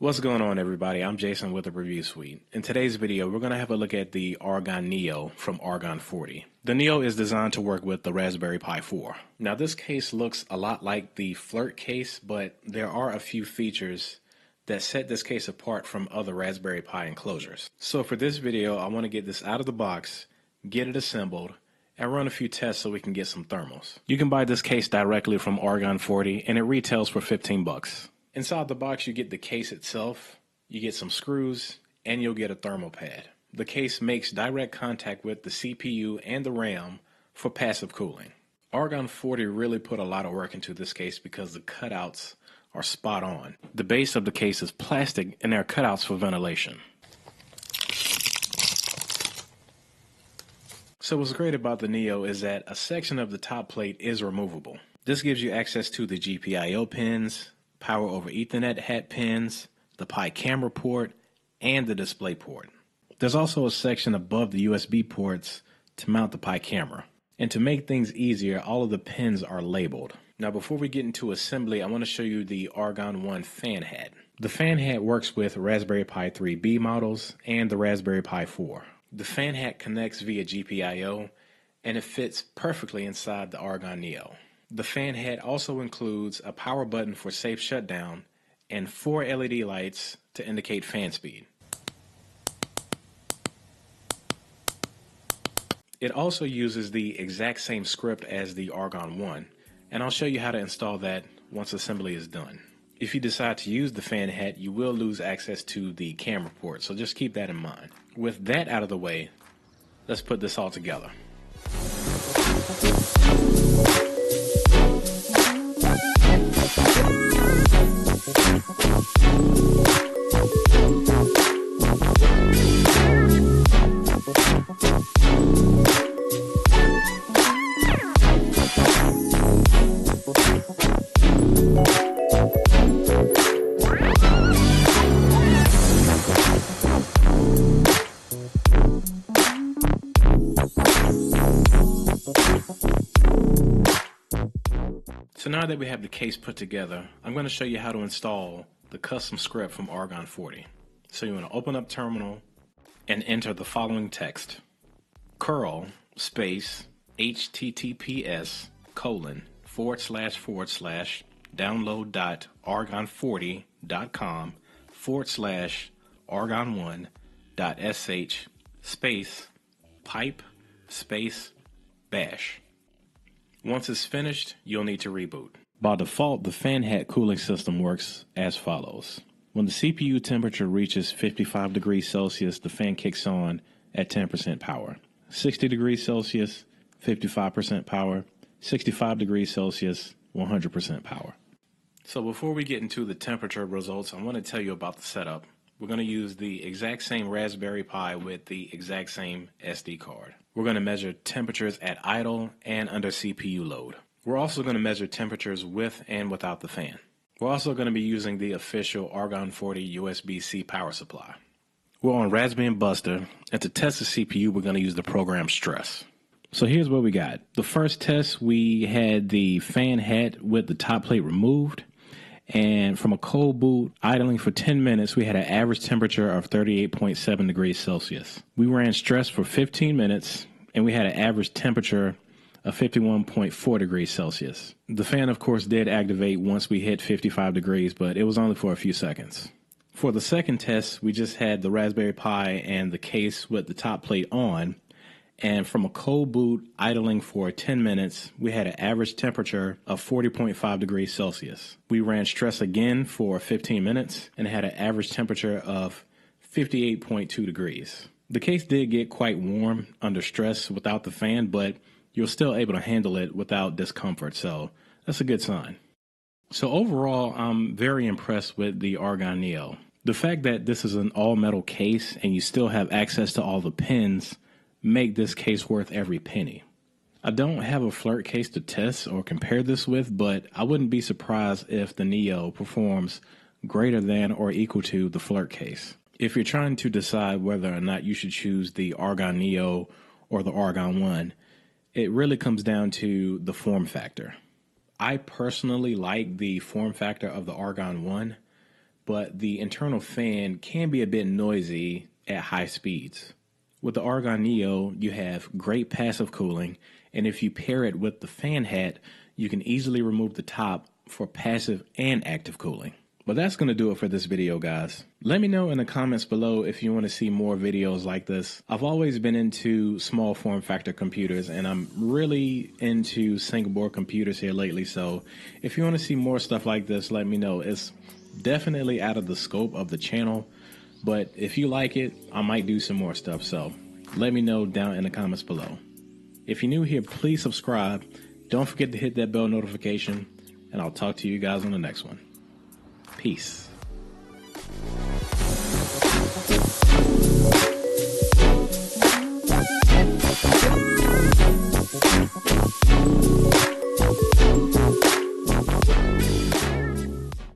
What's going on, everybody? I'm Jason with the Review Suite. In today's video, we're going to have a look at the Argon Neo from Argon 40. The Neo is designed to work with the Raspberry Pi 4. Now, this case looks a lot like the Flirc case, but there are a few features that set this case apart from other Raspberry Pi enclosures. So for this video, I want to get this out of the box, get it assembled, and run a few tests so we can get some thermals. You can buy this case directly from Argon 40, and it retails for 15 bucks. Inside the box, you get the case itself, you get some screws, and you'll get a thermal pad. The case makes direct contact with the CPU and the RAM for passive cooling. Argon 40 really put a lot of work into this case because the cutouts are spot on. The base of the case is plastic and there are cutouts for ventilation. So what's great about the Neo is that a section of the top plate is removable. This gives you access to the GPIO pins, Power over Ethernet hat pins, the Pi camera port, and the display port. There's also a section above the USB ports to mount the Pi camera. And to make things easier, all of the pins are labeled. Now before we get into assembly, I want to show you the Argon 1 fan hat. The fan hat works with Raspberry Pi 3B models and the Raspberry Pi 4. The fan hat connects via GPIO and it fits perfectly inside the Argon Neo. The fan hat also includes a power button for safe shutdown and 4 LED lights to indicate fan speed. It also uses the exact same script as the Argon 1, and I'll show you how to install that once assembly is done. If you decide to use the fan hat, you will lose access to the camera port, so just keep that in mind. With that out of the way, let's put this all together. So now that we have the case put together, I'm going to show you how to install the custom script from Argon 40. So you want to open up Terminal and enter the following text: curl space https://download.argon40.com/argon1.sh space pipe space bash. Once it's finished, you'll need to reboot. By default, the fan hat cooling system works as follows. When the CPU temperature reaches 55 degrees Celsius, the fan kicks on at 10% power. 60 degrees Celsius, 55% power. 65 degrees Celsius, 100% power. So before we get into the temperature results, I want to tell you about the setup. We're going to use the exact same Raspberry Pi with the exact same SD card. We're going to measure temperatures at idle and under CPU load. We're also going to measure temperatures with and without the fan. We're also going to be using the official Argon 40 USB-C power supply. We're on Raspbian Buster, and to test the CPU, we're going to use the program Stress. So here's what we got. The first test, we had the fan hat with the top plate removed. And from a cold boot, idling for 10 minutes, we had an average temperature of 38.7 degrees Celsius. We ran stress for 15 minutes, and we had an average temperature of 51.4 degrees Celsius. The fan, of course, did activate once we hit 55 degrees, but it was only for a few seconds. For the second test, we just had the Raspberry Pi and the case with the top plate on. And from a cold boot, idling for 10 minutes, we had an average temperature of 40.5 degrees Celsius. We ran stress again for 15 minutes and had an average temperature of 58.2 degrees. The case did get quite warm under stress without the fan, but you're still able to handle it without discomfort, so that's a good sign. So overall, I'm very impressed with the Argon Neo. The fact that this is an all-metal case and you still have access to all the pins make this case worth every penny. I don't have a Flirc case to test or compare this with, but I wouldn't be surprised if the Neo performs greater than or equal to the Flirc case. If you're trying to decide whether or not you should choose the Argon Neo or the Argon 1, it really comes down to the form factor. I personally like the form factor of the Argon 1, but the internal fan can be a bit noisy at high speeds. With the Argon Neo, you have great passive cooling, and if you pair it with the fan hat, you can easily remove the top for passive and active cooling. But that's going to do it for this video, guys. Let me know in the comments below if you want to see more videos like this. I've always been into small form factor computers, and I'm really into single board computers here lately. So if you want to see more stuff like this, let me know. It's definitely out of the scope of the channel, but if you like it, I might do some more stuff. So let me know down in the comments below. If you're new here, please subscribe. Don't forget to hit that bell notification, and I'll talk to you guys on the next one. Peace.